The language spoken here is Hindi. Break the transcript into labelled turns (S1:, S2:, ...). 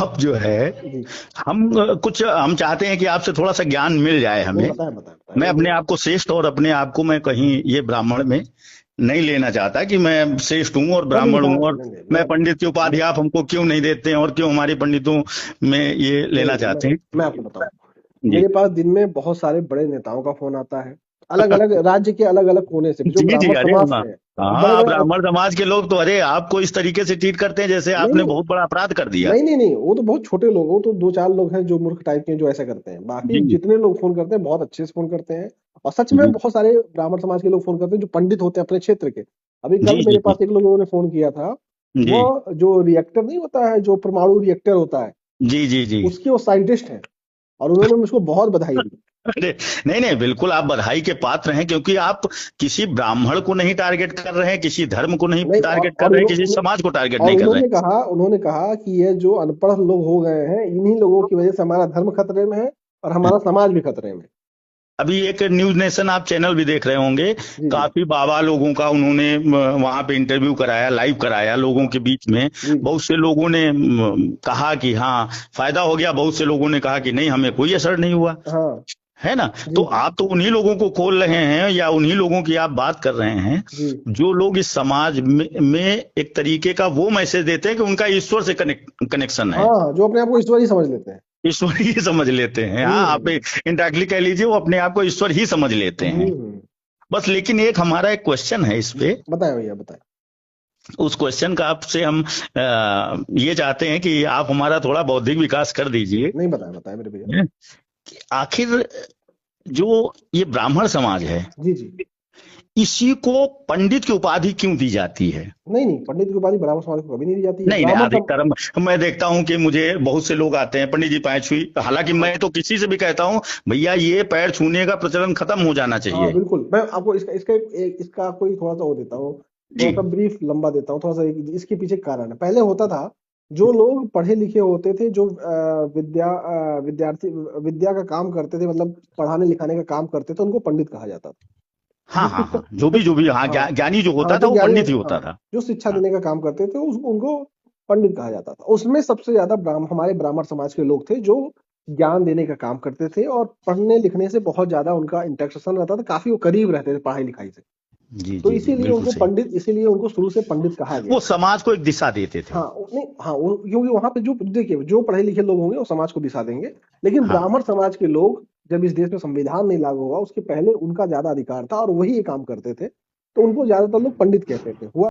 S1: आप जो है,
S2: जी।
S1: कुछ हम चाहते हैं कि आपसे थोड़ा सा ज्ञान मिल जाए
S2: नहीं,
S1: हमें।
S2: बताएं बताएं बताएं,
S1: मैं
S2: वो
S1: अपने
S2: वो
S1: आप को श्रेष्ठ और अपने आप को मैं कहीं ये ब्राह्मण में नहीं लेना चाहता कि मैं श्रेष्ठ हूँ और
S2: सब
S1: ब्राह्मण हूँ,
S2: इंसान,
S1: और
S2: नहीं नहीं,
S1: मैं पंडित की उपाधि आप हमको क्यों नहीं देते हैं और क्यों हमारे पंडितों में ये
S2: नहीं
S1: लेना
S2: नहीं,
S1: चाहते हैं।
S2: मैं आपको बताऊं,
S1: जी
S2: मेरे पास दिन में बहुत सारे बड़े नेताओं का फोन आता है, अलग अलग राज्य के अलग अलग कोने से, जो
S1: जी जी,
S2: ब्राह्मण
S1: अरे
S2: समाज
S1: हाँ।
S2: से हैं। अब बड़े
S1: हाँ,
S2: बड़े
S1: ब्राह्मण समाज के लोग तो अरे आपको इस तरीके से ट्रीट करते हैं जैसे
S2: नहीं
S1: आपने
S2: नहीं
S1: बहुत बड़ा अपराध कर दिया।
S2: नहीं नहीं नहीं, वो तो बहुत छोटे लोग, वो तो दो चार लोग हैं जो मूर्ख टाइप के हैं, जो ऐसा करते हैं। बाकी
S1: जी
S2: जितने लोग फोन करते हैं बहुत अच्छे से फोन करते हैं, और सच में
S1: जी
S2: बहुत सारे ब्राह्मण समाज के लोग फोन करते हैं जो पंडित होते हैं अपने क्षेत्र के। अभी
S1: जी
S2: कल
S1: जी
S2: मेरे
S1: जी
S2: पास एक लोगों ने फोन किया था,
S1: जी
S2: वो जो रिएक्टर नहीं होता है, जो परमाणु रिएक्टर होता है,
S1: जी जी जी।
S2: उसके वो साइंटिस्ट हैं, और उन्होंने मुझको बहुत बधाई दी।
S1: अरे नहीं नहीं, बिल्कुल आप बधाई के पात्र हैं, क्योंकि आप किसी ब्राह्मण को नहीं टारगेट कर रहे हैं, किसी धर्म को नहीं
S2: नहीं,
S1: टारगेट कर रहे हैं, किसी समाज को टारगेट
S2: और
S1: नहीं कर रहे हैं।
S2: उन्होंने कहा कि ये जो अनपढ़ लोग हो गए हैं, इन्हीं लोगों की वजह से हमारा धर्म खतरे में है और हमारा समाज भी खतरे में।
S1: अभी एक न्यूज नेशन आप चैनल भी देख रहे होंगे,
S2: जी जी
S1: काफी बाबा लोगों का उन्होंने वहां पे इंटरव्यू कराया, लाइव कराया लोगों के बीच में।
S2: जी जी।
S1: बहुत से लोगों ने कहा कि हाँ फायदा हो गया, बहुत से लोगों ने कहा कि नहीं हमें कोई असर नहीं हुआ,
S2: हाँ।
S1: है ना। तो
S2: जी जी
S1: आप तो उन्हीं लोगों को खोल रहे हैं या उन्हीं लोगों की आप बात कर रहे हैं
S2: जी।
S1: जो लोग इस समाज में एक तरीके का वो मैसेज देते हैं कि उनका ईश्वर से कनेक्शन है,
S2: हाँ, जो अपने आप को ईश्वर ही समझ लेते हैं।
S1: ईश्वर ही समझ लेते हैं। हाँ, आप
S2: हम्म
S1: इंडायरेक्टली कह लीजिए वो अपने आप को ईश्वर ही समझ लेते हैं।
S2: हम्म।
S1: बस लेकिन एक हमारा एक क्वेश्चन है इस पे,
S2: बताएं भैया, बताएं।
S1: उस क्वेश्चन का आपसे हम ये चाहते हैं कि आप हमारा थोड़ा बौद्धिक विकास कर दीजिए।
S2: नहीं, बताएं बताएं मेरे भैया।
S1: हैं? कि आखिर जो ये ब्राह्मण समाज है,
S2: जी जी।
S1: इसी को पंडित की उपाधि क्यों दी जाती है।
S2: नहीं नहीं, पंडित की उपाधि ब्राह्मण समाज को कभी नहीं दी जाती है,
S1: नहीं नहीं, अधिकतर मैं देखता हूं कि मुझे बहुत से लोग आते हैं, पंडित जी पैर छुई, हालांकि मैं तो किसी से भी कहता हूं भैया ये पैर छूने का प्रचलन खत्म हो जाना
S2: हाँ
S1: चाहिए।
S2: बिल्कुल, मैं आपको इसका कोई थोड़ा सा वो देता हूँ,
S1: जी
S2: थोड़ा सा ब्रीफ लंबा देता हूँ, थोड़ा सा इसके पीछे कारण है। पहले होता था, जो लोग पढ़े लिखे होते थे, जो विद्यार्थी विद्या का काम करते थे, मतलब पढ़ाने लिखाने का काम करते थे, उनको पंडित कहा जाता था। जो
S1: हाँ हाँ
S2: शिक्षा
S1: हाँ, जो
S2: जो
S1: भी जो भी, हाँ
S2: हाँ
S1: ज्ञानी जो
S2: हाँ,
S1: होता था
S2: जो
S1: वो
S2: ज्ञानी,
S1: पंडित ही
S2: हाँ,
S1: होता था।
S2: जो शिक्षा
S1: हाँ
S2: देने का काम करते थे, उनको पंडित कहा जाता था। उसमें सबसे ज्यादा हमारे ब्राह्मण समाज के लोग थे, जो ज्ञान देने का काम करते थे, और पढ़ने लिखने से बहुत ज्यादा उनका इंटरेक्शन रहता था, काफी वो करीब रहते थे पढ़ाई लिखाई से।
S1: जी
S2: तो
S1: जी जी, बिल्कुल सही।
S2: इसीलिए उनको शुरू से पंडित कहा
S1: वो
S2: गया।
S1: समाज को एक दिशा देते थे।
S2: हाँ नहीं, हाँ, क्योंकि वहां पे जो देखिए, जो पढ़े लिखे लोग होंगे वो समाज को दिशा देंगे, लेकिन
S1: हाँ
S2: ब्राह्मण समाज के लोग, जब इस देश में संविधान नहीं लागू हुआ उसके पहले उनका ज्यादा अधिकार था और वही ये काम करते थे, तो उनको ज्यादातर लोग पंडित कहते थे। हुआ